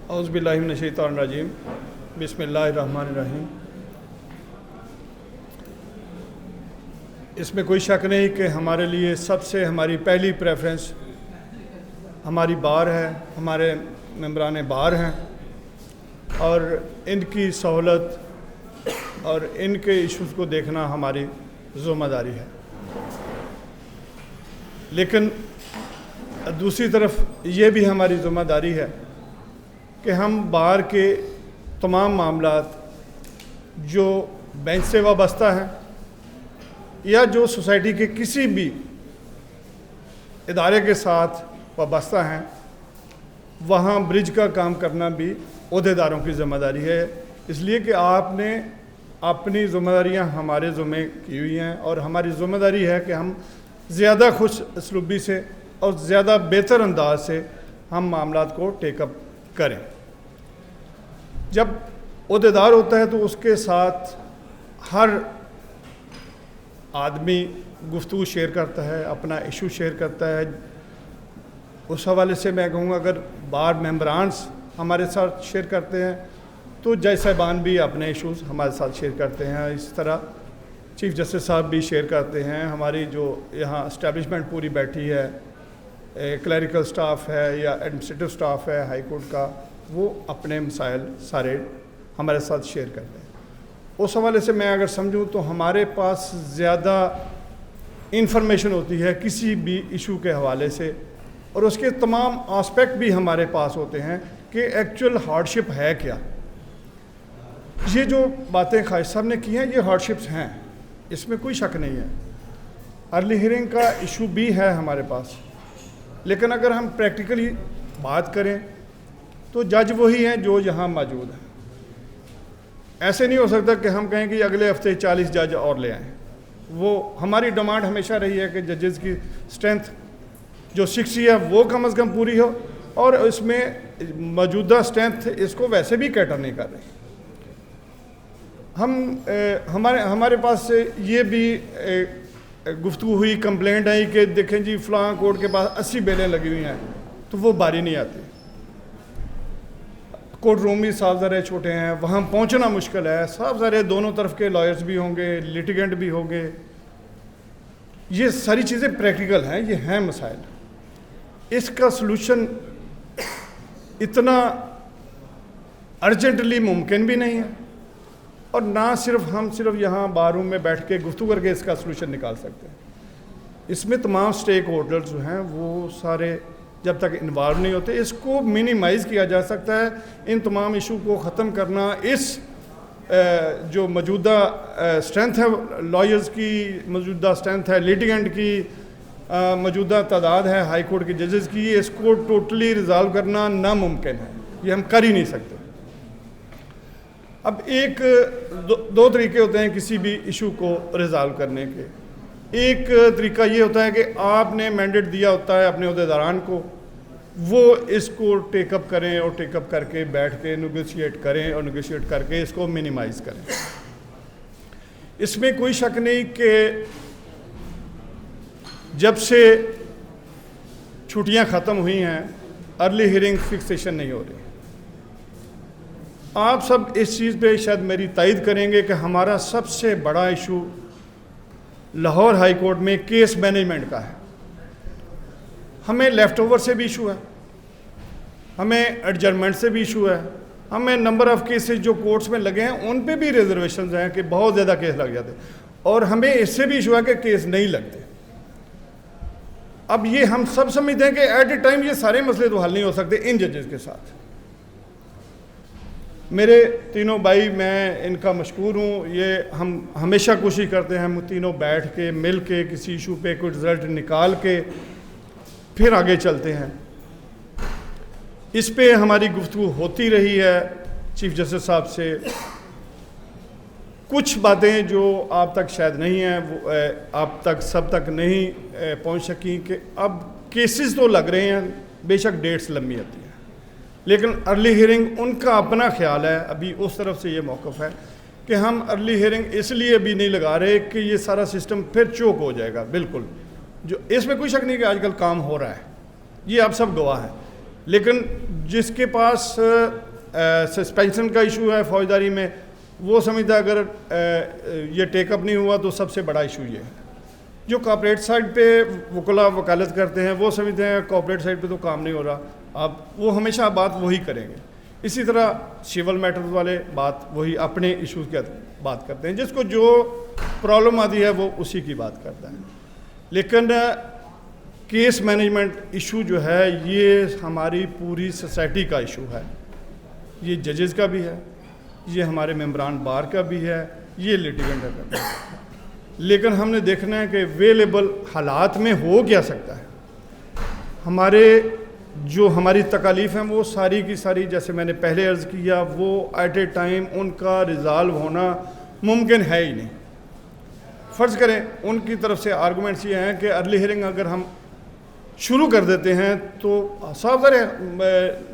اعوذ باللہ من الشیطان الرجیم بسم اللہ الرحمن الرحیم۔ اس میں کوئی شک نہیں کہ ہمارے لیے سب سے ہماری پہلی پریفرنس ہماری بار ہے، ہمارے ممبران بار ہیں اور ان کی سہولت اور ان کے ایشوز کو دیکھنا ہماری ذمہ داری ہے۔ لیکن دوسری طرف یہ بھی ہماری ذمہ داری ہے کہ ہم بار کے تمام معاملات جو بینچ سے وابستہ ہیں یا جو سوسائٹی کے کسی بھی ادارے کے ساتھ وابستہ ہیں، وہاں برج کا کام کرنا بھی عہدیداروں کی ذمہ داری ہے، اس لیے کہ آپ نے اپنی ذمہ داریاں ہمارے ذمہ کی ہوئی ہیں اور ہماری ذمہ داری ہے کہ ہم زیادہ خوش اسلوبی سے اور زیادہ بہتر انداز سے ہم معاملات کو ٹیک اپ کریں۔ جب عہدیدار ہوتا ہے تو اس کے ساتھ ہر آدمی گفتگو شیئر کرتا ہے، اپنا ایشو شیئر کرتا ہے۔ اس حوالے سے میں کہوں گا اگر بار ممبرانس ہمارے ساتھ شیئر کرتے ہیں تو جج صاحبان بھی اپنے ایشوز ہمارے ساتھ شیئر کرتے ہیں، اس طرح چیف جسٹس صاحب بھی شیئر کرتے ہیں۔ ہماری جو یہاں اسٹیبلشمنٹ پوری بیٹھی ہے، کلیریکل سٹاف ہے یا ایڈمنسٹریٹو سٹاف ہے ہائی کورٹ کا، وہ اپنے مسائل سارے ہمارے ساتھ شیئر کرتے ہیں۔ اس حوالے سے میں اگر سمجھوں تو ہمارے پاس زیادہ انفارمیشن ہوتی ہے کسی بھی ایشو کے حوالے سے، اور اس کے تمام آسپیکٹ بھی ہمارے پاس ہوتے ہیں کہ ایکچوئل ہارڈشپ ہے کیا۔ یہ جو باتیں خواجہ صاحب نے کی ہیں یہ ہارڈشپس ہیں، اس میں کوئی شک نہیں ہے۔ ارلی ہیئرنگ کا ایشو بھی ہے ہمارے پاس، لیکن اگر ہم پریکٹیکلی بات کریں تو جج وہی ہیں جو یہاں موجود ہیں۔ ایسے نہیں ہو سکتا کہ ہم کہیں کہ اگلے ہفتے 40 جج اور لے آئیں۔ وہ ہماری ڈیمانڈ ہمیشہ رہی ہے کہ ججز کی اسٹرینتھ جو 60 ہے وہ کم از کم پوری ہو، اور اس میں موجودہ اسٹرینتھ اس کو ویسے بھی کیٹر نہیں کر رہی۔ ہمارے پاس یہ بھی گفتگو ہوئی، کمپلینٹ آئی کہ دیکھیں جی فلاں کورٹ کے پاس 80 بیلیں لگی ہوئی ہیں تو وہ باری نہیں آتی۔ کورٹ روم بھی صاف ظاہر چھوٹے ہیں، وہاں پہنچنا مشکل ہے، صاف ظاہر دونوں طرف کے لائرز بھی ہوں گے، لیٹیگنٹ بھی ہوں گے۔ یہ ساری چیزیں پریکٹیکل ہیں، یہ ہیں مسائل۔ اس کا سلوشن اتنا ارجنٹلی ممکن بھی نہیں ہے، اور نہ ہم صرف یہاں بار روم میں بیٹھ کے گفتگو کر کے اس کا سلوشن نکال سکتے ہیں۔ اس میں تمام سٹیک ہولڈرز جو ہیں وہ سارے جب تک انوالو نہیں ہوتے، اس کو منیمائز کیا جا سکتا ہے۔ ان تمام ایشو کو ختم کرنا، اس جو موجودہ اسٹرینتھ ہے لائرز کی، موجودہ اسٹرینتھ ہے لیٹیگنٹ کی، موجودہ تعداد ہے ہائی کورٹ کے ججز کی، اس کو ٹوٹلی ریزالو کرنا ناممکن ہے، یہ ہم کر ہی نہیں سکتے۔ اب دو طریقے ہوتے ہیں کسی بھی ایشو کو ریزالو کرنے کے۔ ایک طریقہ یہ ہوتا ہے کہ آپ نے مینڈیٹ دیا ہوتا ہے اپنے عہدیداران کو، وہ اس کو ٹیک اپ کریں اور ٹیک اپ کر کے بیٹھ کے نیگوشیٹ کریں اور نیگوشیٹ کر کے اس کو منیمائز کریں۔ اس میں کوئی شک نہیں کہ جب سے چھٹیاں ختم ہوئی ہیں ارلی ہیئرنگ فکسیشن نہیں ہو رہی۔ آپ سب اس چیز پہ شاید میری تائید کریں گے کہ ہمارا سب سے بڑا ایشو لاہور ہائی کورٹ میں کیس مینجمنٹ کا ہے۔ ہمیں لیفٹ اوور سے بھی ایشو ہے، ہمیں ایڈجرمنٹ سے بھی ایشو ہے، ہمیں نمبر آف کیسز جو کورٹس میں لگے ہیں ان پہ بھی ریزرویشنز ہیں کہ بہت زیادہ کیس لگ جاتے ہیں، اور ہمیں اس سے بھی ایشو ہے کہ کیس نہیں لگتے۔ اب یہ ہم سب سمجھتے ہیں کہ ایٹ اے ٹائم یہ سارے مسئلے تو حل نہیں ہو سکتے ان ججز کے ساتھ۔ میرے تینوں بھائی، میں ان کا مشکور ہوں، یہ ہم ہمیشہ کوشش کرتے ہیں ہم تینوں بیٹھ کے مل کے کسی ایشو پہ کوئی رزلٹ نکال کے پھر آگے چلتے ہیں۔ اس پہ ہماری گفتگو ہوتی رہی ہے چیف جسٹس صاحب سے۔ کچھ باتیں جو آپ تک شاید نہیں ہیں، وہ آپ تک سب تک نہیں پہنچ سکیں کہ اب کیسز تو لگ رہے ہیں، بے شک ڈیٹس لمبی آتی ہیں، لیکن ارلی ہیئرنگ ان کا اپنا خیال ہے۔ ابھی اس طرف سے یہ موقف ہے کہ ہم ارلی ہیئرنگ اس لیے بھی نہیں لگا رہے کہ یہ سارا سسٹم پھر چوک ہو جائے گا۔ بالکل، جو اس میں کوئی شک نہیں کہ آج کل کام ہو رہا ہے، یہ آپ سب گواہ ہیں، لیکن جس کے پاس سسپینشن کا ایشو ہے فوجداری میں، وہ سمجھتا ہے اگر یہ ٹیک اپ نہیں ہوا تو سب سے بڑا ایشو یہ ہے. جو کارپوریٹ سائڈ پہ وکلا وکالت کرتے ہیں وہ سمجھتے ہیں کارپوریٹ سائڈ پہ تو کام نہیں ہو رہا، اب وہ ہمیشہ بات وہی کریں گے. اسی طرح سول میٹرز والے بات وہی اپنے ایشوز کی بات کرتے ہیں، جس کو جو پرابلم آتی ہے وہ اسی کی بات کرتا ہے. لیکن کیس مینجمنٹ ایشو جو ہے یہ ہماری پوری سوسائٹی کا ایشو ہے، یہ ججز کا بھی ہے، یہ ہمارے ممبران بار کا بھی ہے، یہ لیٹیگنٹ کا بھی ہے. لیکن ہم نے دیکھنا ہے کہ اویلیبل حالات میں ہو کیا سکتا ہے. ہماری تکالیف ہیں وہ ساری کی ساری، جیسے میں نے پہلے عرض کیا، وہ ایٹ اے ٹائم ان کا ریزالو ہونا ممکن ہے ہی نہیں. فرض کریں ان کی طرف سے آرگومنٹس یہ ہیں کہ ارلی ہیئرنگ اگر ہم شروع کر دیتے ہیں تو صاف ظاہر ہے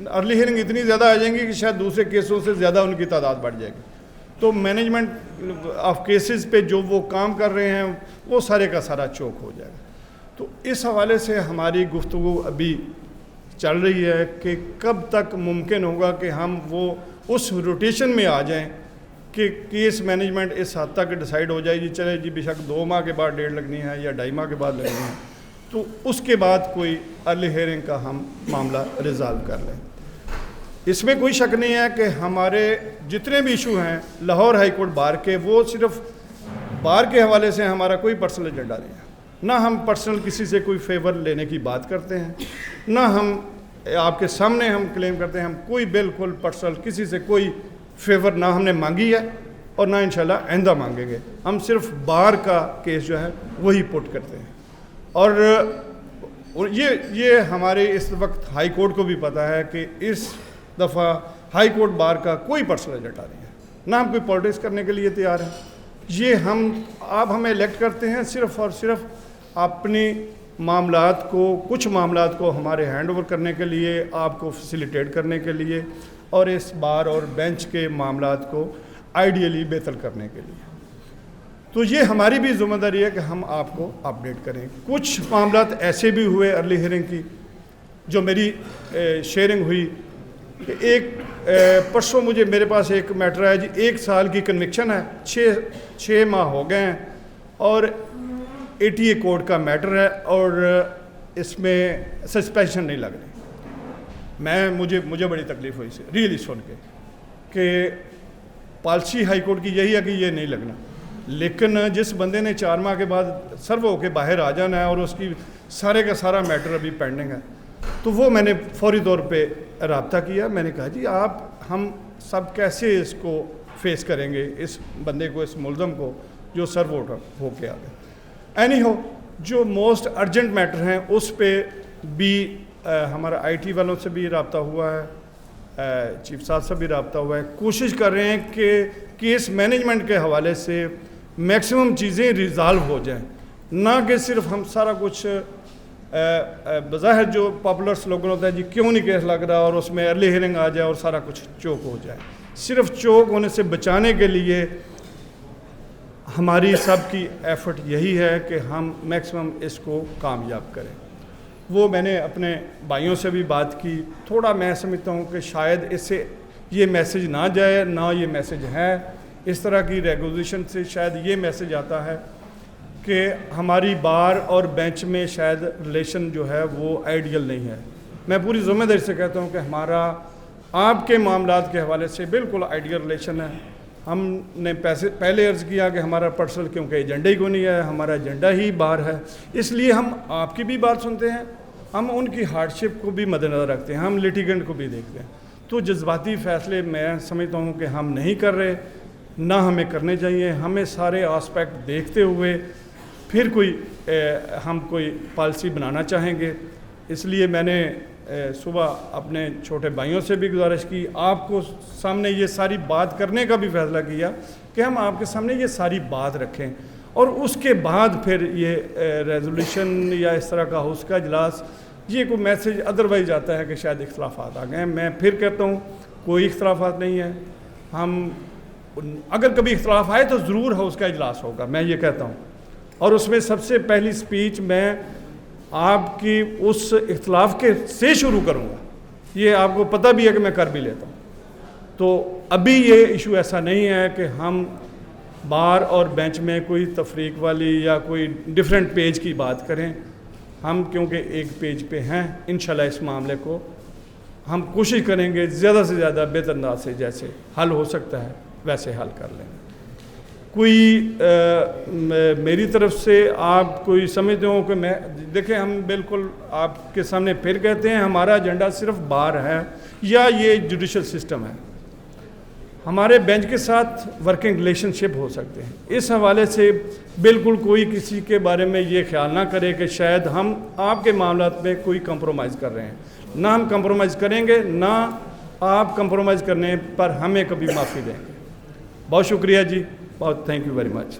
ارلی ہیئرنگ اتنی زیادہ آ جائیں گی کہ شاید دوسرے کیسوں سے زیادہ ان کی تعداد بڑھ جائے گی. تو مینجمنٹ آف کیسز پہ جو وہ کام کر رہے ہیں وہ سارے کا سارا چوک ہو جائے گا. تو اس حوالے سے ہماری گفتگو ابھی چل رہی ہے کہ کب تک ممکن ہوگا کہ ہم وہ اس روٹیشن میں آ جائیں کہ کیس مینجمنٹ اس حد تک ڈیسائیڈ ہو جائے. چلے جی بے شک 2 ماہ کے بعد ڈیٹ لگنی ہے یا 2.5 ماہ کے بعد لگنی ہے، تو اس کے بعد کوئی ارلی ہیئرنگ کا ہم معاملہ ریزالو کر لیں. اس میں کوئی شک نہیں ہے کہ ہمارے جتنے بھی ایشو ہیں لاہور ہائی کورٹ بار کے، وہ صرف بار کے حوالے سے ہمارا کوئی پرسنل ایجنڈا نہیں ہے. نہ ہم پرسنل کسی سے کوئی فیور لینے کی بات کرتے ہیں، نہ ہم آپ کے سامنے ہم کلیم کرتے ہیں ہم کوئی بالکل پرسنل کسی سے کوئی فیور نہ ہم نے مانگی ہے اور نہ انشاءاللہ آئندہ مانگیں گے. ہم صرف بار کا کیس جو ہے وہی پٹ کرتے ہیں. اور یہ ہمارے اس وقت ہائی کورٹ کو بھی پتہ ہے کہ اس دفعہ ہائی کورٹ بار کا کوئی پرسنل ایجنڈا نہیں ہے، نہ ہم کوئی پالیٹکس کرنے کے لیے تیار ہیں. یہ آپ ہمیں الیکٹ کرتے ہیں صرف اور صرف اپنی معاملات کو، کچھ معاملات کو ہمارے ہینڈ اوور کرنے کے لیے، آپ کو فیسیلیٹیٹ کرنے کے لیے، اور اس بار اور بینچ کے معاملات کو آئیڈیلی بہتر کرنے کے لیے. تو یہ ہماری بھی ذمہ داری ہے کہ ہم آپ کو اپڈیٹ کریں. کچھ معاملات ایسے بھی ہوئے ارلی ہیئرنگ کی جو میری شیئرنگ ہوئی کہ ایک پرسوں میرے پاس ایک میٹر ہے جی، 1 سال کی کنوکشن ہے، 6 ماہ ہو گئے ہیں اور ATA کوڈ کا میٹر ہے اور اس میں سسپینشن نہیں لگ رہی. مجھے بڑی تکلیف ہوئی سے ریئلی سن کے کہ پالیسی ہائی کورٹ کی یہی ہے کہ یہ نہیں لگنا، لیکن جس بندے نے 4 ماہ کے بعد سرو ہو کے باہر آ جانا ہے اور اس کی سارے کا سارا میٹر ابھی پینڈنگ ہے، تو وہ میں نے فوری طور پہ رابطہ کیا. میں نے کہا جی ہم سب کیسے اس کو فیس کریں گے، اس بندے کو، اس ملزم کو جو سرو ہو کے آ گیا. اینی ہو، جو موسٹ ارجنٹ میٹر ہیں اس پہ بھی ہمارا IT والوں سے بھی رابطہ ہوا ہے، چیف صاحب سے بھی رابطہ ہوا ہے. کوشش کر رہے ہیں کہ کیس مینجمنٹ کے حوالے سے میکسیمم چیزیں ریزالو ہو جائیں، نہ کہ صرف ہم سارا کچھ بظاہر جو پاپولر سلوگن ہوتا ہے جی کیوں نہیں کیس لگ رہا اور اس میں ارلی ہیئرنگ آ جائے اور سارا کچھ چوک ہو جائے. صرف چوک ہونے سے بچانے کے لیے ہماری سب کی ایفرٹ یہی ہے کہ ہم میکسیمم اس کو کامیاب کریں. وہ میں نے اپنے بھائیوں سے بھی بات کی. تھوڑا میں سمجھتا ہوں کہ شاید اس سے یہ میسج نہ جائے، نہ یہ میسج ہے. اس طرح کی ریگولیشن سے شاید یہ میسج آتا ہے کہ ہماری بار اور بینچ میں شاید ریلیشن جو ہے وہ آئیڈیل نہیں ہے. میں پوری ذمہ داری سے کہتا ہوں کہ ہمارا آپ کے معاملات کے حوالے سے بالکل آئیڈیل ریلیشن ہے. ہم نے پہلے عرض کیا کہ ہمارا پرسنل کیونکہ ایجنڈا ہی کو نہیں ہے، ہمارا ایجنڈا ہی بار ہے، اس لیے ہم آپ کی بھی بات سنتے ہیں، ہم ان کی ہارڈشپ کو بھی مد نظر رکھتے ہیں، ہم لیٹیگنٹ کو بھی دیکھتے ہیں. تو جذباتی فیصلے میں سمجھتا ہوں کہ ہم نہیں کر رہے، نہ ہمیں کرنے چاہیے. ہمیں سارے آسپیکٹ دیکھتے ہوئے پھر ہم کوئی پالیسی بنانا چاہیں گے. اس لیے میں نے صبح اپنے چھوٹے بھائیوں سے بھی گزارش کی، آپ کو سامنے یہ ساری بات کرنے کا بھی فیصلہ کیا کہ ہم آپ کے سامنے یہ ساری بات رکھیں اور اس کے بعد پھر یہ ریزولوشن یا اس طرح کا اس کا اجلاس، یہ کوئی میسج ادروائز آتا ہے کہ شاید اختلافات آ گئے ہیں. میں پھر کہتا ہوں کوئی اختلافات نہیں ہے. ہم اگر کبھی اختلاف آئے تو ضرور ہاؤس کا اجلاس ہوگا، میں یہ کہتا ہوں. اور اس میں سب سے پہلی سپیچ میں آپ کی اس اختلاف کے سے شروع کروں گا یہ آپ کو پتہ بھی ہے کہ میں کر بھی لیتا ہوں. تو ابھی یہ ایشو ایسا نہیں ہے کہ ہم بار اور بینچ میں کوئی تفریق والی یا کوئی ڈیفرنٹ پیج کی بات کریں. ہم کیونکہ ایک پیج پہ ہیں، انشاءاللہ اس معاملے کو ہم کوشش کریں گے زیادہ سے زیادہ بہتر انداز سے جیسے حل ہو سکتا ہے ویسے حل کر لیں. کوئی میری طرف سے آپ کوئی سمجھتے ہو کہ میں دیکھیں ہم بالکل آپ کے سامنے پھر کہتے ہیں ہمارا ایجنڈا صرف بار ہے یا یہ جوڈیشل سسٹم ہے. ہمارے بینچ کے ساتھ ورکنگ ریلیشن شپ ہو سکتے ہیں. اس حوالے سے بالکل کوئی کسی کے بارے میں یہ خیال نہ کرے کہ شاید ہم آپ کے معاملات میں کوئی کمپرومائز کر رہے ہیں. نہ ہم کمپرومائز کریں گے، نہ آپ کمپرومائز کرنے پر ہمیں کبھی معافی دیں گے. بہت شکریہ جی، بہت تھینک یو ویری مچ.